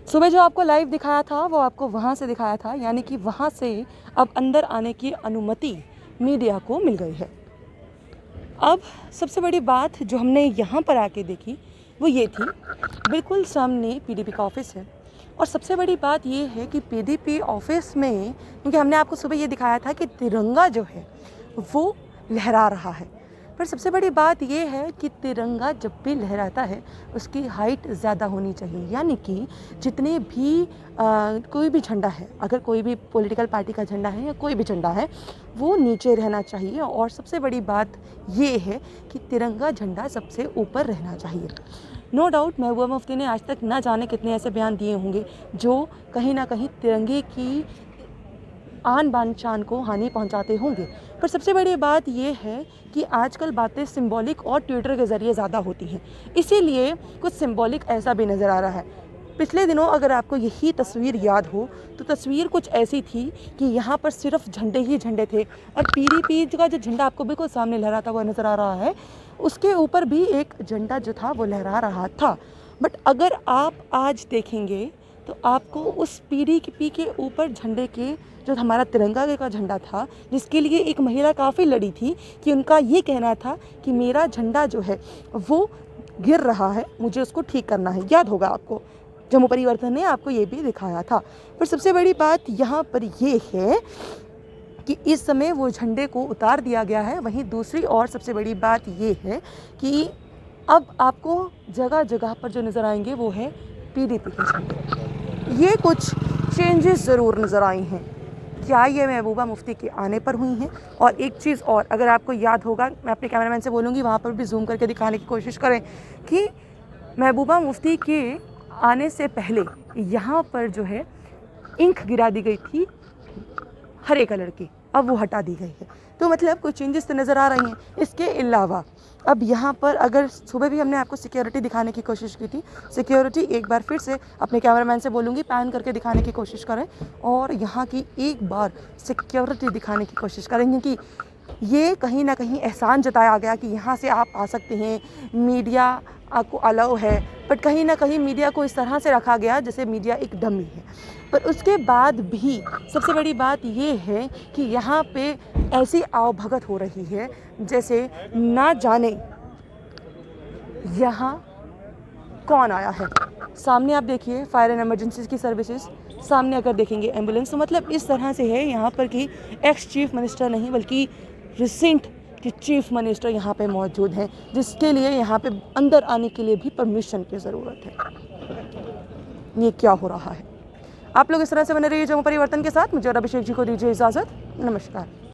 सुबह जो आपको लाइव दिखाया था वो आपको वहाँ से दिखाया था, यानी कि वहाँ से अब अंदर आने की अनुमति मीडिया को मिल गई है। अब सबसे बड़ी बात जो हमने यहाँ पर आके देखी वो ये थी, बिल्कुल सामने पीडीपी का ऑफिस है और सबसे बड़ी बात ये है कि पीडीपी ऑफिस में, क्योंकि हमने आपको सुबह ये दिखाया था कि तिरंगा जो है वो लहरा रहा है, पर सबसे बड़ी बात ये है कि तिरंगा जब भी लहराता है उसकी हाइट ज़्यादा होनी चाहिए, यानी कि जितने भी कोई भी झंडा है, अगर कोई भी पॉलिटिकल पार्टी का झंडा है या कोई भी झंडा है वो नीचे रहना चाहिए। और सबसे बड़ी बात ये है कि तिरंगा झंडा सबसे ऊपर रहना चाहिए। नो डाउट महबूबा मुफ्ती ने आज तक ना जाने कितने ऐसे बयान दिए होंगे जो कहीं ना कहीं तिरंगे की आन बान शान को हानि पहुंचाते होंगे, पर सबसे बड़ी बात यह है कि आजकल बातें सिंबॉलिक और ट्विटर के ज़रिए ज़्यादा होती हैं, इसीलिए कुछ सिंबॉलिक ऐसा भी नज़र आ रहा है। पिछले दिनों अगर आपको यही तस्वीर याद हो तो तस्वीर कुछ ऐसी थी कि यहाँ पर सिर्फ झंडे ही झंडे थे और पीडीपी का जो झंडा आपको बिल्कुल सामने लहराता हुआ नज़र आ रहा है उसके ऊपर भी एक झंडा जो था वो लहरा रहा था। बट अगर आप आज देखेंगे तो आपको उस पीडीपी के ऊपर झंडे के जो हमारा तिरंगा का झंडा था, जिसके लिए एक महिला काफ़ी लड़ी थी कि उनका ये कहना था कि मेरा झंडा जो है वो गिर रहा है, मुझे उसको ठीक करना है। याद होगा आपको, जम्मू परिवर्तन ने आपको ये भी दिखाया था। पर सबसे बड़ी बात यहाँ पर ये है कि इस समय वो झंडे को उतार दिया गया है। वहीं दूसरी और सबसे बड़ी बात ये है कि अब आपको जगह जगह पर जो नज़र आएंगे वो है पीडीपी के झंडे। ये कुछ चेंजेस ज़रूर नज़र आई हैं। क्या ये महबूबा मुफ्ती के आने पर हुई हैं? और एक चीज़ और, अगर आपको याद होगा, मैं अपने कैमरामैन से बोलूँगी वहाँ पर भी जूम करके दिखाने की कोशिश करें कि महबूबा मुफ्ती के आने से पहले यहाँ पर जो है इंक गिरा दी गई थी हरे कलर की, अब वो हटा दी गई है। तो मतलब कुछ चेंजेस तो नज़र आ रही हैं। इसके अलावा अब यहाँ पर अगर सुबह भी हमने आपको सिक्योरिटी दिखाने की कोशिश की थी, सिक्योरिटी एक बार फिर से अपने कैमरामैन से बोलूँगी पैन करके दिखाने की कोशिश करें और यहाँ की एक बार सिक्योरिटी दिखाने की कोशिश करें, क्योंकि ये कहीं ना कहीं एहसान जताया गया कि यहाँ से आप आ सकते हैं, मीडिया आपको अलाउ है, बट कहीं ना कहीं मीडिया को इस तरह से रखा गया जैसे मीडिया एक डमी है। पर उसके बाद भी सबसे बड़ी बात ये है कि यहाँ पे ऐसी आवभगत हो रही है जैसे ना जाने यहाँ कौन आया है। सामने आप देखिए फायर एंड इमरजेंसी की सर्विसेज, सामने अगर देखेंगे एम्बुलेंस, तो मतलब इस तरह से है यहाँ पर कि एक्स चीफ मिनिस्टर नहीं बल्कि रिसेंट के चीफ मिनिस्टर यहाँ पे मौजूद हैं, जिसके लिए यहाँ पे अंदर आने के लिए भी परमिशन की ज़रूरत है। ये क्या हो रहा है? आप लोग इस तरह से बने रहिए जम्मू परिवर्तन के साथ। मुझे और अभिषेक जी को दीजिए इजाज़त। नमस्कार।